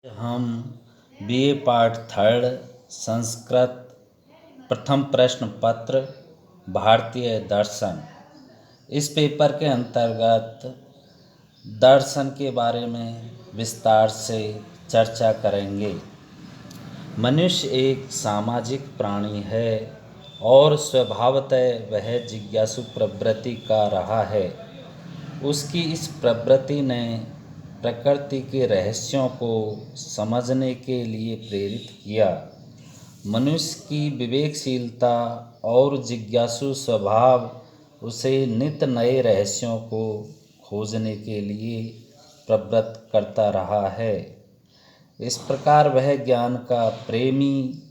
हम BA part third Sanskrit प्रथम प्रश्न पत्र भारतीय दर्शन इस पेपर के अंतर्गत दर्शन के बारे में विस्तार से चर्चा करेंगे। मनुष्य एक सामाजिक प्राणी है और स्वभावतः वह जिज्ञासु प्रवृत्ति का रहा है। उसकी इस प्रवृत्ति ने प्रकृति के रहस्यों को समझने के लिए प्रेरित किया। मनुष्य की विवेकशीलता और जिज्ञासु स्वभाव उसे नित्य नए रहस्यों को खोजने के लिए प्रवृत्त करता रहा है। इस प्रकार वह ज्ञान का प्रेमी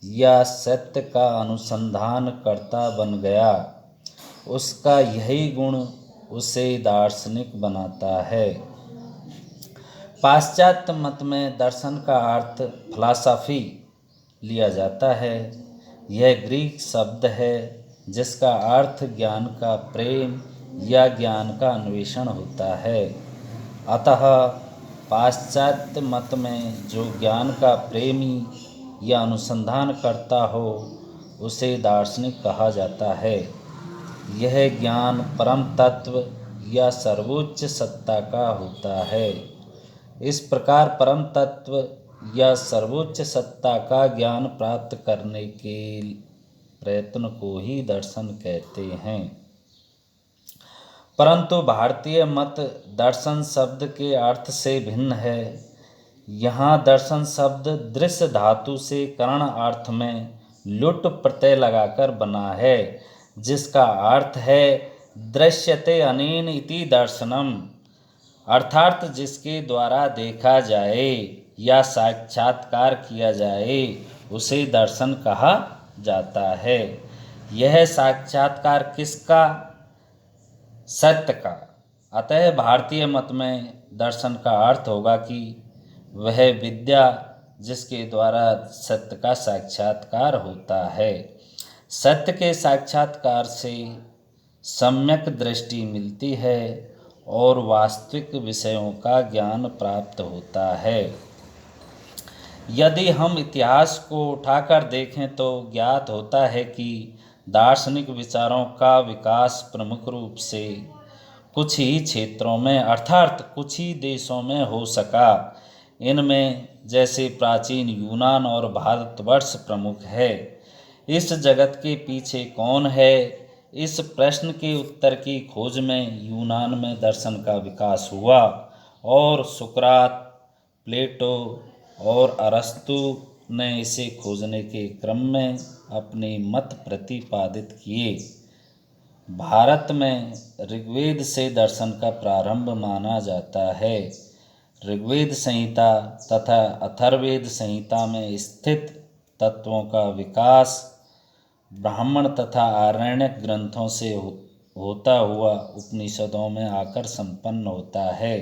या सत्य का अनुसंधान करता बन गया। उसका यही गुण उसे दार्शनिक बनाता है। पाश्चात्य मत में दर्शन का अर्थ फिलॉसफी लिया जाता है। यह ग्रीक शब्द है जिसका अर्थ ज्ञान का प्रेम या ज्ञान का अन्वेषण होता है। अतः पाश्चात्य मत में जो ज्ञान का प्रेमी या अनुसंधान करता हो उसे दार्शनिक कहा जाता है। यह ज्ञान परम तत्व या सर्वोच्च सत्ता का होता है। इस प्रकार परम तत्व या सर्वोच्च सत्ता का ज्ञान प्राप्त करने के प्रयत्न को ही दर्शन कहते हैं। परंतु भारतीय मत दर्शन शब्द के अर्थ से भिन्न है। यहाँ दर्शन शब्द दृश्य धातु से करण अर्थ में लुट प्रत्यय लगाकर बना है, जिसका अर्थ है दृश्यते अनेन इति दर्शनम, अर्थात जिसके द्वारा देखा जाए या साक्षात्कार किया जाए उसे दर्शन कहा जाता है। यह साक्षात्कार किसका? सत्य का। अतः भारतीय मत में दर्शन का अर्थ होगा कि वह विद्या जिसके द्वारा सत्य का साक्षात्कार होता है। सत्य के साक्षात्कार से सम्यक दृष्टि मिलती है और वास्तविक विषयों का ज्ञान प्राप्त होता है। यदि हम इतिहास को उठाकर देखें तो ज्ञात होता है कि दार्शनिक विचारों का विकास प्रमुख रूप से कुछ ही क्षेत्रों में अर्थात कुछ ही देशों में हो सका। इनमें जैसे प्राचीन यूनान और भारतवर्ष प्रमुख है। इस जगत के पीछे कौन है? इस प्रश्न के उत्तर की खोज में यूनान में दर्शन का विकास हुआ और सुकरात, प्लेटो और अरस्तु ने इसे खोजने के क्रम में अपने मत प्रतिपादित किए। भारत में ऋग्वेद से दर्शन का प्रारंभ माना जाता है। ऋग्वेद संहिता तथा अथर्ववेद संहिता में स्थित तत्वों का विकास ब्राह्मण तथा आरण्यक ग्रंथों से होता हुआ उपनिषदों में आकर संपन्न होता है।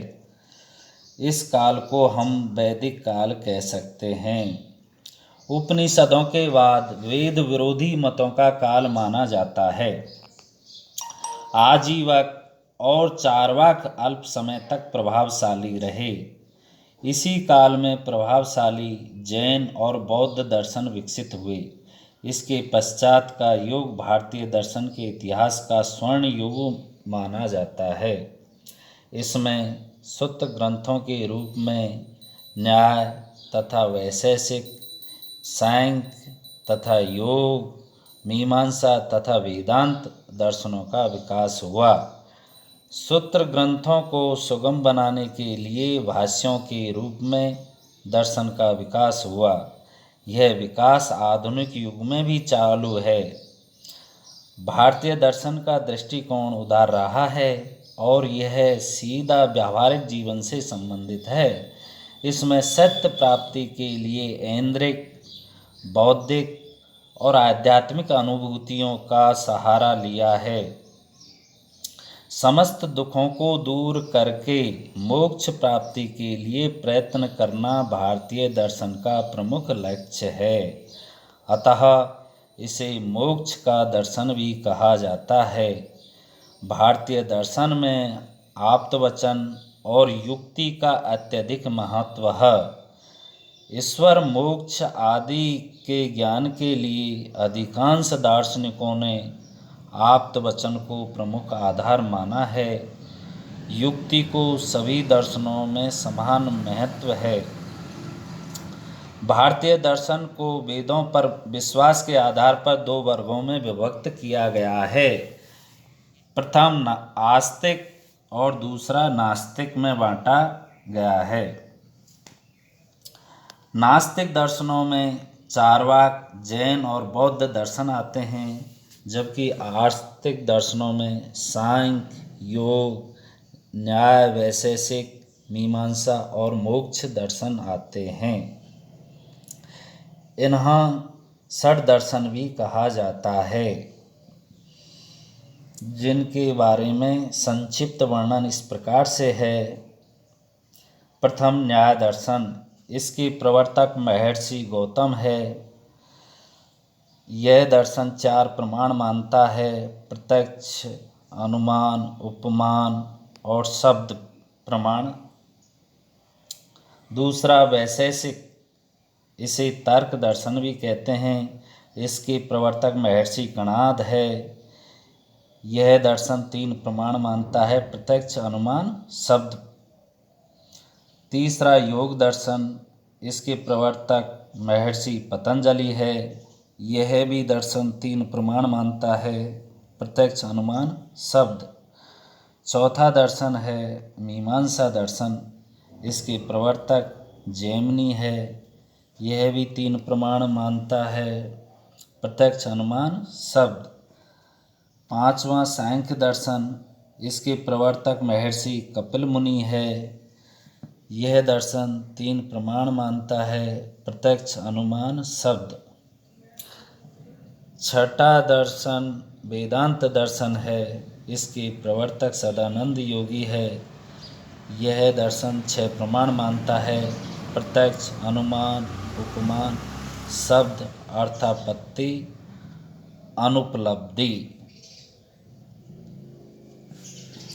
इस काल को हम वैदिक काल कह सकते हैं। उपनिषदों के बाद वेद विरोधी मतों का काल माना जाता है। आजीवक और चार्वाक अल्प समय तक प्रभावशाली रहे। इसी काल में प्रभावशाली जैन और बौद्ध दर्शन विकसित हुए। इसके पश्चात का युग भारतीय दर्शन के इतिहास का स्वर्ण युग माना जाता है। इसमें सूत्र ग्रंथों के रूप में न्याय तथा वैशेषिक, सांख्य तथा योग, मीमांसा तथा वेदांत दर्शनों का विकास हुआ। सूत्र ग्रंथों को सुगम बनाने के लिए भाष्यों के रूप में दर्शन का विकास हुआ। यह विकास आधुनिक युग में भी चालू है। भारतीय दर्शन का दृष्टिकोण उदार रहा है और यह सीधा व्यावहारिक जीवन से संबंधित है। इसमें सत्य प्राप्ति के लिए ऐन्द्रिक, बौद्धिक और आध्यात्मिक अनुभूतियों का सहारा लिया है। समस्त दुखों को दूर करके मोक्ष प्राप्ति के लिए प्रयत्न करना भारतीय दर्शन का प्रमुख लक्ष्य है। अतः इसे मोक्ष का दर्शन भी कहा जाता है। भारतीय दर्शन में आप्तवचन और युक्ति का अत्यधिक महत्व है। ईश्वर मोक्ष आदि के ज्ञान के लिए अधिकांश दार्शनिकों ने आप्त वचन को प्रमुख आधार माना है। युक्ति को सभी दर्शनों में समान महत्व है। भारतीय दर्शन को वेदों पर विश्वास के आधार पर दो वर्गों में विभक्त किया गया है। प्रथम आस्तिक और दूसरा नास्तिक में बांटा गया है। नास्तिक दर्शनों में चार्वाक, जैन और बौद्ध दर्शन आते हैं, जबकि आस्तिक दर्शनों में सांख्य, योग, न्याय, वैशेषिक, मीमांसा और मोक्ष दर्शन आते हैं। इन्हें षड दर्शन भी कहा जाता है, जिनके बारे में संक्षिप्त वर्णन इस प्रकार से है। प्रथम न्याय दर्शन, इसके प्रवर्तक महर्षि गौतम है। यह दर्शन चार प्रमाण मानता है: प्रत्यक्ष, अनुमान, उपमान और शब्द प्रमाण। दूसरा वैशेषिक, इसे तर्क दर्शन भी कहते हैं। इसके प्रवर्तक महर्षि कणाद है। यह दर्शन तीन प्रमाण मानता है: प्रत्यक्ष, अनुमान, शब्द। तीसरा योग दर्शन, इसके प्रवर्तक महर्षि पतंजलि है। यह भी दर्शन तीन प्रमाण मानता है: प्रत्यक्ष, अनुमान, शब्द। चौथा दर्शन है मीमांसा दर्शन, इसके प्रवर्तक जैमिनी है। यह भी तीन प्रमाण मानता है: प्रत्यक्ष, अनुमान, शब्द। पांचवा सांख्य दर्शन, इसके प्रवर्तक महर्षि कपिल मुनि है। यह दर्शन तीन प्रमाण मानता है: प्रत्यक्ष, अनुमान, शब्द। छठा दर्शन वेदांत दर्शन है। इसके प्रवर्तक सदानंद योगी है। यह दर्शन छह प्रमाण मानता है: प्रत्यक्ष, अनुमान, उपमान, शब्द, अर्थापत्ति, अनुपलब्धि।